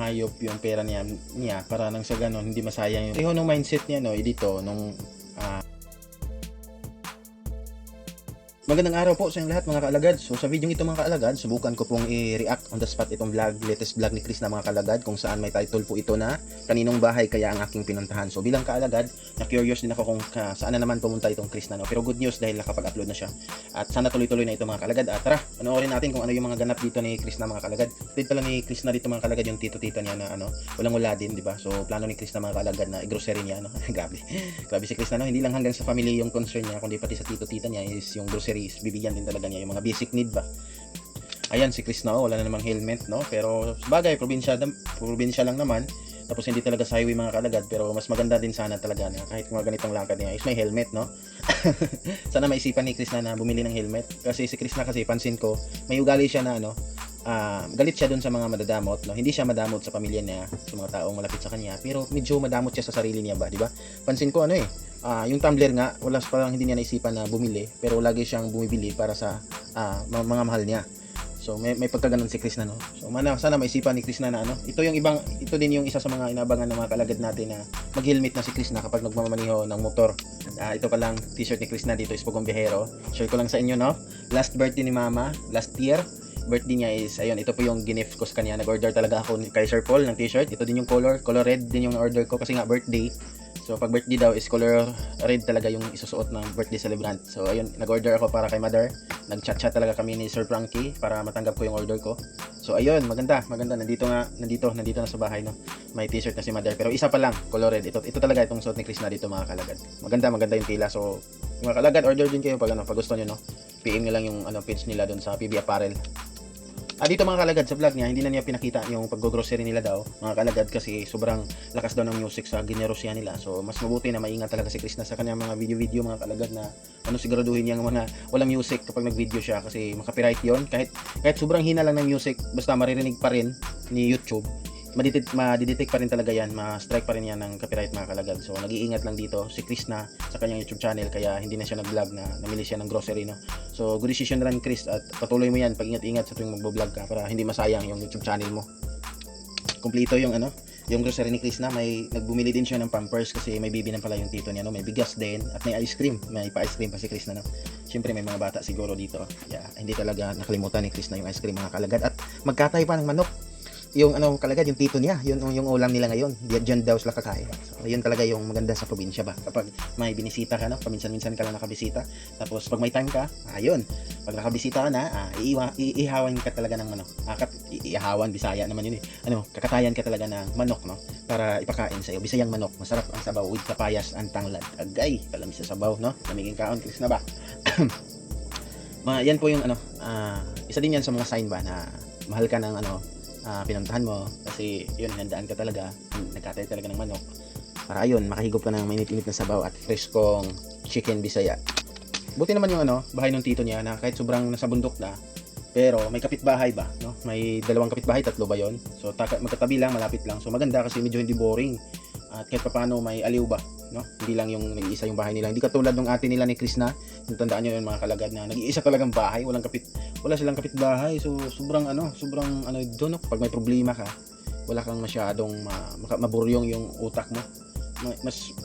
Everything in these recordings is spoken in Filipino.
hayop yung pera niya para nang sa ganon hindi masayang yung nung mindset niya no dito nung magandang araw po sa inyong lahat mga kaalagad. So sa video ito mga kaalagad, subukan ko pong i-react on the spot itong vlog, latest vlog ni Chris na mga kaalagad, kung saan may title po ito na kaninong bahay kaya ang aking pinuntahan. So bilang kaalagad, na curious din ako kung saan na naman pumunta itong Chris na no. Pero good news dahil nakapag-upload na siya. At sana tuloy-tuloy na ito mga kaalagad. At tara, panoorin natin kung ano yung mga ganap dito ni Chris na mga kaalagad. Dito pala ni Chris na dito mga kaalagad yung tito-tita niya na walang wala din, di ba? So plano ni Chris na mga kaalagad na i-grocery niya Grabe. Grabe si Chris na hindi lang hanggang sa family yung concern niya, kundi pati sa tito-tita niya is yung groceries, bibigyan din talaga niya yung mga basic need ba. Ayan si Chris na wala na namang helmet no, pero bagay probinsya lang naman, tapos hindi talaga sa highway mga kalagad, pero mas maganda din sana talaga na kahit mga ganitong lakad niya is may helmet no. Sana maisipan ni Chris na bumili ng helmet, kasi si Chris na kasi pansin ko may ugali siya na galit siya dun sa mga madadamot no. Hindi siya madamot sa pamilya niya, sa mga taong malapit sa kanya, pero medyo madamot siya sa sarili niya ba, di ba? Pansin ko yung tumbler nga, parang hindi niya naisipan na bumili, pero lagi siyang bumibili para sa mga mahal niya. So may pagkaganon si Chris na no. So sana maisipan ni Chris na ito din yung isa sa mga inabangan ng mga kalagad natin na mag-helmet na si Chris na kapag nagmamaniho ng motor. Ito pa lang t-shirt ni Chris na dito is Pugong Biyahero. Share ko lang sa inyo no. Last birthday ni Mama, last year. Birthday niya is ayun, ito po yung gift ko sa kanya. Nag-order talaga ako kay Sir Paul ng t-shirt. Ito din yung color red din yung order ko kasi nga birthday. So pag birthday daw is color red talaga yung isusuot ng birthday celebrant. So ayun, nag-order ako para kay Mother. Nag-chat talaga kami ni Sir Frankie para matanggap ko yung order ko. So ayun, maganda. Nandito na sa bahay no. May t-shirt na si Mother, pero isa pa lang, color red. Ito talaga itong suot ni Chris na dito mga kalagad. Maganda yung tila. So mga kalagad, order din kayo pag gusto niyo no. PM niyo lang yung page nila doon sa PB Apparel. Dito mga kalagad sa vlog niya, hindi na niya pinakita yung pag-grocery nila daw mga kalagad, kasi sobrang lakas daw ng music sa generosya nila. So mas mabuti na maingat talaga si Chris na sa kanyang mga video mga kalagad na siguraduhin niya mga walang music kapag nag-video siya, kasi makapiright yon. Kahit sobrang hina lang ng music, basta maririnig pa rin ni YouTube, madidetect pa rin talaga yan, ma-strike pa rin yan ng copyright mga kalagad. So nag-iingat lang dito si Chris na sa kanyang YouTube channel, kaya hindi na siya nag-vlog na namili siya ng grocery no. So good decision rin Chris, at patuloy mo yan, pag-ingat-ingat sa tuwing magbo-vlog ka para hindi masayang yung YouTube channel mo. Kumpleto yung yung grocery ni Chris na nagbumili din siya ng Pampers kasi may bibi na pala yung tito niya no. May bigas din at may ice cream, may pa-ice cream pa si Chris na no. Siyempre may mga bata siguro dito. Hindi talaga nakalimutan ni Chris na yung ice cream mga kalagad, at magkatay pa ng manok. Yung kalagad yung tito niya, yung ulam nila ngayon, diyan daw sila kakain. So yun talaga yung maganda sa probinsya ba, kapag may binisita ka no, paminsan-minsan ka lang nakabisita, tapos pag may time ka, ayun, pag nakabisita ka na, iihawan ka talaga ng manok. Iihawan, Bisaya naman yun kakatayan ka talaga ng manok no, para ipakain sa iyo. Bisayang manok, masarap ang sabaw with kapayas ang tanglad. Agay, palamis sa sabaw no, namiging kaon Chris na ba. Yan po yung isa din yan sa mga sign ba na mahal ka ng pinuntahan mo, kasi yun, handaan ka talaga, nagkatay talaga ng manok para ayun, makahigop ka ng mainit-init na sabaw at freskong chicken Bisaya. Buti naman yung bahay ng tito niya na kahit sobrang nasa bundok na, pero may kapitbahay ba no? May 2 kapitbahay, 3 ba yon? So magkatabi lang, malapit lang, so maganda kasi medyo hindi boring, at kahit paano may aliw ba no? Hindi lang yung nag-iisa yung bahay nila, hindi katulad ng ate nila ni Chris na, tandaan nyo yun mga kalagad, na nag-iisa talagang bahay, wala silang kapitbahay. So sobrang doon no? Pag may problema ka, wala kang masyadong maburyong yung utak mo.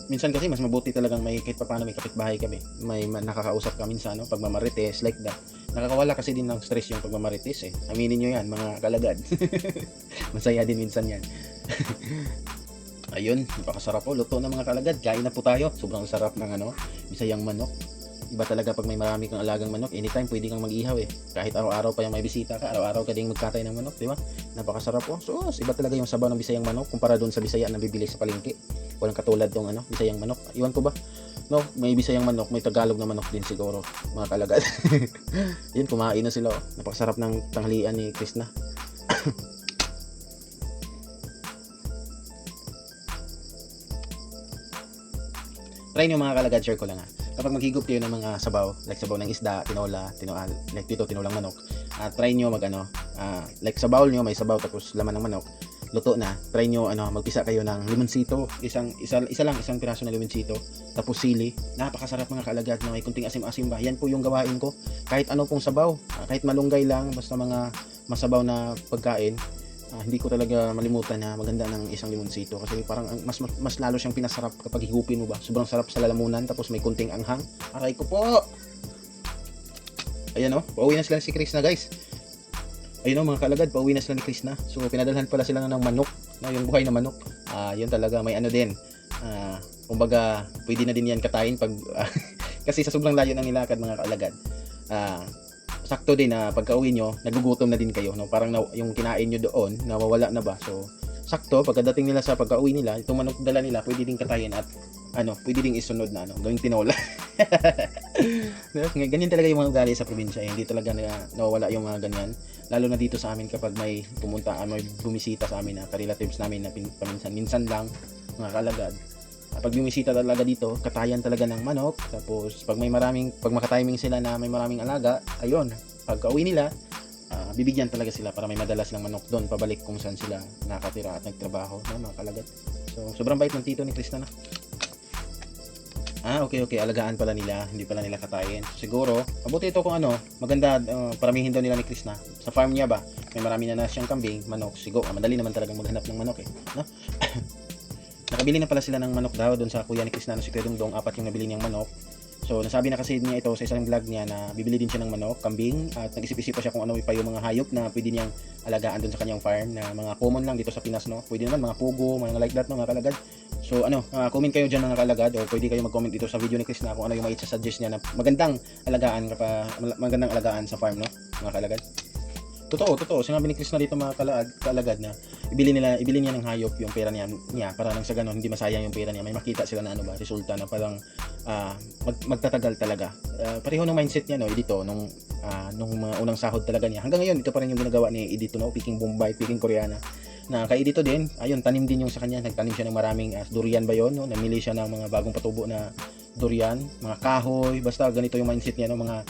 Minsan kasi mas mabuti talagang may kahit paano may kapitbahay kami, may nakakausap ka minsan no? Pag mamarites like that, nakakawala kasi din ng stress yung pagmamarites aminin nyo yan mga kalagad. Masaya din minsan yan. Ayun, napakasarap po, luto na mga kalagad, kain na po tayo. Sobrang sarap ng Bisayang manok. Iba talaga pag may marami kang alagang manok, anytime pwede kang mag-ihaw kahit araw-araw pa yung may bisita ka, araw-araw ka ding magkatay ng manok, di ba? Napakasarap po. So iba talaga yung sabaw ng Bisayang manok kumpara doon sa Bisaya na bibili sa palengke. Walang katulad tong Bisayang manok. Iwan ko ba no, may Bisayang manok, may Tagalog na manok din siguro mga kalagad. Yun, kumain na sila napakasarap ng tanghalian ni Chris na. Try nyo mga kalagad, share ko lang kapag maghigop kayo ng mga sabaw, like sabaw ng isda, tinola, like dito tinolang manok, try nyo like sa bowl nyo may sabaw tapos laman ng manok, luto na, try nyo magpisa kayo ng limonsito, isang piraso na limonsito, tapos sili. Napakasarap mga kalagad na may kunting asim-asim ba. Yan po yung gawain ko kahit ano pong sabaw, kahit malunggay lang, basta mga masabaw na pagkain, Hindi ko talaga malimutan na maganda ng isang limonsito kasi parang mas lalo siyang pinasarap kapag higupin mo ba. Sobrang sarap sa lalamunan tapos may kunting anghang. Aray ko po. Ayan oh, pauwi na sila si Chris na guys. Ayun oh mga kalagad, pauwi na sila ni Chris na. So pinadalhan pala sila ng manok, no, yung buhay na manok. Yun talaga may ano din. Kumbaga pwede na din yan katayin pag kasi sa sobrang layo ng nilakad mga kalagad. Sakto din na pagka-uwi nyo, nagugutom na din kayo, no? Parang yung kinain nyo doon, nawawala na ba? So, sakto, pagkadating nila sa pagka-uwi nila, itong manok dala nila, pwede din katayin at pwede din isunod na gawing tinola. Ganyan talaga yung mga ugali sa probinsya, hindi talaga nawawala yung mga ganyan. Lalo na dito sa amin kapag may pumunta, may bumisita sa amin na relatives namin na minsan lang, mga kalagad. Pag bumisita talaga dito, katayan talaga ng manok. Tapos pag makatiming sila na may maraming alaga, ayun, pagka-uwi nila, bibigyan talaga sila para may madala silang manok doon pabalik kung saan sila nakatira at nagtrabaho, no, mga kalagad. So sobrang bait ng tito ni Chris na. Okay, alagaan pala nila, hindi pala nila katayin. Siguro, mabuti ito kung maganda, paramihin daw nila ni Chris na. Sa farm niya ba, may marami na siyang kambing, manok, siguro, madali naman talagang maghanap ng manok no? Nakabili na pala sila ng manok daw doon sa kuya ni Chris na si Kuya Dongdong, 4 yung nabili niyang manok. So nasabi na kasi niya ito sa isang vlog niya na bibili din siya ng manok, kambing, at nag-isip-isip pa siya kung ano pa yung mga hayop na pwede niyang alagaan doon sa kanyang farm na mga common lang dito sa Pinas, no. Pwede naman mga pugo, mga like that, no, mga kalagad. So comment kayo diyan mga kalagad, o pwede kayo mag-comment dito sa video ni Chris na kung ano yung mai-suggest niya na magandang alagaan sa farm, no, mga kalagad. Totoo. Sinabi ni Chris na dito mga kalagad na ibili niya ng hayop yung pera niya para nang sa ganun hindi masayang yung pera niya. May makita sila na resulta na parang magtatagal talaga. Pareho ng mindset niya dito nung mga unang sahod talaga niya. Hanggang ngayon ito pa rin yung ginagawa ni Edito, Peking Bombay, Peking Koreana. Na kay Edito din, ayun, tanim din yung sa kanya. Nagtanim siya ng maraming durian ba yon, no? Namili siya ng mga bagong patubo na durian, mga kahoy, basta ganito yung mindset niya, mga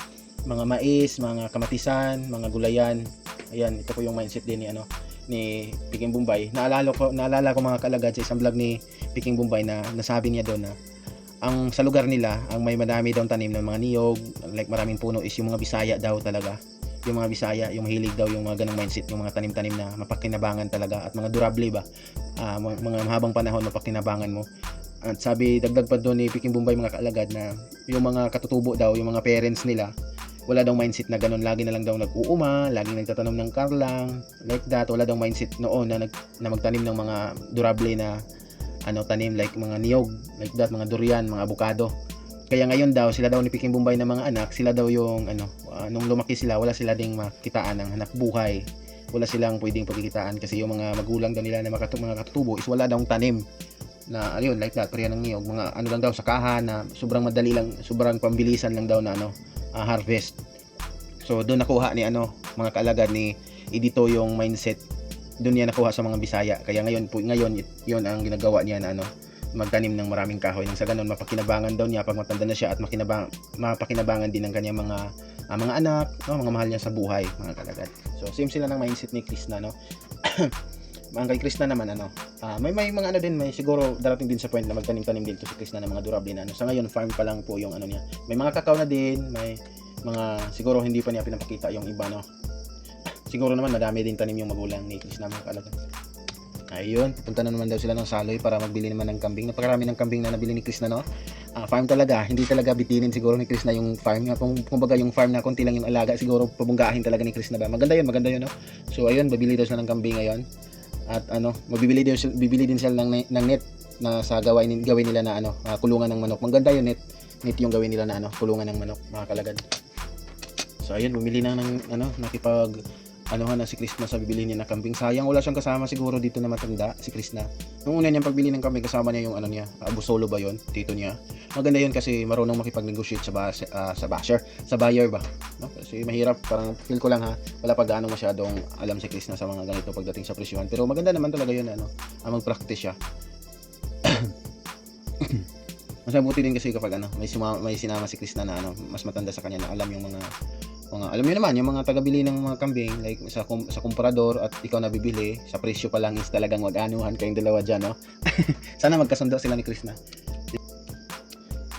mais, mga kamatisan, mga gulayan. Ayan, ito po yung mindset din ni Peking Bombay. Naalala ko mga kalagad sa isang vlog ni Peking Bombay na nasabi niya doon na sa lugar nila, ang may madami daw tanim ng mga niyog, like maraming puno is yung mga Bisaya daw talaga. Yung mga Bisaya, yung mahilig daw yung mga ganong mindset, yung mga tanim-tanim na mapakinabangan talaga at mga durable ba. Mga mahabang panahon mapakinabangan mo. At sabi, dagdag pa doon ni Peking Bombay mga kalagad na yung mga katutubo daw, yung mga parents nila, wala daw mindset na ganun, lagi na lang daw nag-uuma, laging nagtatanom ng karlang, like that. Wala daw mindset noon na magtanim ng mga durable na tanim like mga niyog, like that, mga durian, mga abukado. Kaya ngayon daw, sila daw ni Peking Bombay na mga anak, sila daw yung nung lumaki sila, wala sila ding makitaan ng hanap buhay. Wala silang pwedeng pagkikitaan kasi yung mga magulang daw nila na mga katutubo is wala daw tanim na ayun, like that, pareha ng niyog, mga lang daw sakahan na sobrang madali lang, sobrang pambilisan lang daw na harvest. So doon nakuha ni mga kaalagad ni Edito yung mindset, doon niya nakuha sa mga Bisaya. Kaya ngayon yun ang ginagawa niya na magtanim ng maraming kahoy nang sa ganun mapakinabangan daw niya pag matanda na siya at mapakinabangan din ng kanyang mga anak, mga mahal niya sa buhay, mga kaalagad. So same sila ng mindset ni Chris na ang kay Chris na naman may mga din, may siguro darating din sa point na magtanim-tanim din to si Chris na ng mga durable na sa ngayon farm pa lang po yung niya. May mga kakao na din, may mga siguro hindi pa niya pinapakita yung iba, siguro naman madami din tanim yung magulang ni Chris na mga kalagad. Ayun, pupunta na naman daw sila ng Saloy para magbili naman ng kambing. Napakarami ng kambing na nabili ni Chris na farm talaga, hindi talaga bitinin siguro ni Chris na yung farm, kumbaga yung farm na konti lang yung alaga, siguro pabunggahin talaga ni Chris na ba. Maganda yun So ayun, babili daw sila ng kambing ngayon. At bibili din sila ng net na sa gawin nila na kulungan ng manok. Maganda yun, net yung gawin nila na kulungan ng manok, mga kalagad. So ayun, bumili na ng nakipag na si Chris na sa bibili niya na kambing. Sayang wala siyang kasama siguro dito na matanda, si Chris na. Nung una niyang pagbili ng kambing, kasama niya yung Abu Solo ba yun, tito niya. Maganda yun kasi marunong makipag-negotiate sa buyer ba, kasi mahirap, parang feel ko lang wala pa gaano masyadong alam si Chris na sa mga ganito pagdating sa presyohan, pero maganda naman talaga yun mag-practice siya. Mas mabuti din kasi kapag may sinama si Chris na mas matanda sa kanya na alam yung mga alam niyo naman yung mga tagabili ng mga kambing, like sa kumprador at ikaw na bibili, sa presyo pa lang is talagang mag-anuhan kayong dalawa dyan, Sana magkasundo sila ni Chris na.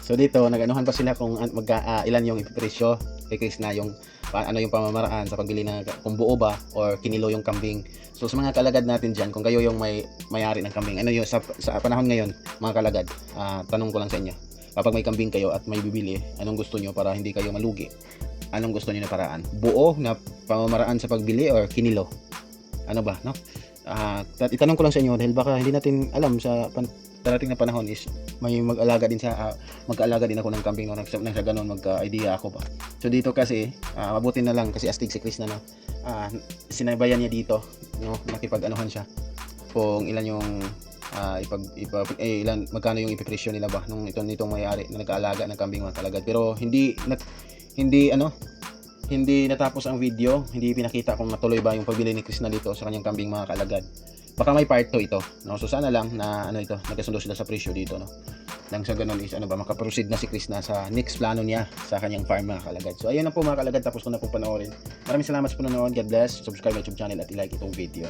So dito nag-anuhan pa sila kung ilan yung ipipresyo kay Chris na, yung ano yung pamamaraan sa pagbili ng kung buo ba or kinilo yung kambing. So sa mga kalagad natin diyan, kung kayo yung may-ari ng kambing, ano yung sa panahon ngayon, mga kalagad, tanong ko lang sa inyo. Kapag may kambing kayo at may bibili, anong gusto niyo para hindi kayo malugi? Anong gusto niyo na paraan? Buo na pamamaraan sa pagbili or kinilo? Ano ba, no? Itanong ko lang sa inyo dahil baka hindi natin alam sa darating na panahon is may mag-alaga din ako ng kambing, no? Nang sa ganun magka-idea ako ba. So dito kasi mabuti na lang kasi astig si Chris na, no. Sinabayan niya dito, no, nakipag-anuhan siya kung ilan yung ilan magkano yung ipipresyo nila ba nung nitong may-ari na nag-aalaga ng kambing, mga kalagad. Pero hindi natapos ang video, hindi pinakita kung natuloy ba yung pagbili ni Chris na dito sa kanyang kambing, mga kalagad. Baka may part 2 ito, no? So sana lang na nagkasundo sila sa presyo dito, no? Nang sa ganun is makaproceed na si Chris na sa next plano niya sa kanyang farm, mga kalagad. So ayun na po, mga kalagad, tapos ko na po panoorin. Maraming salamat sa panonood. God bless. Subscribe my YouTube channel at i-like itong video.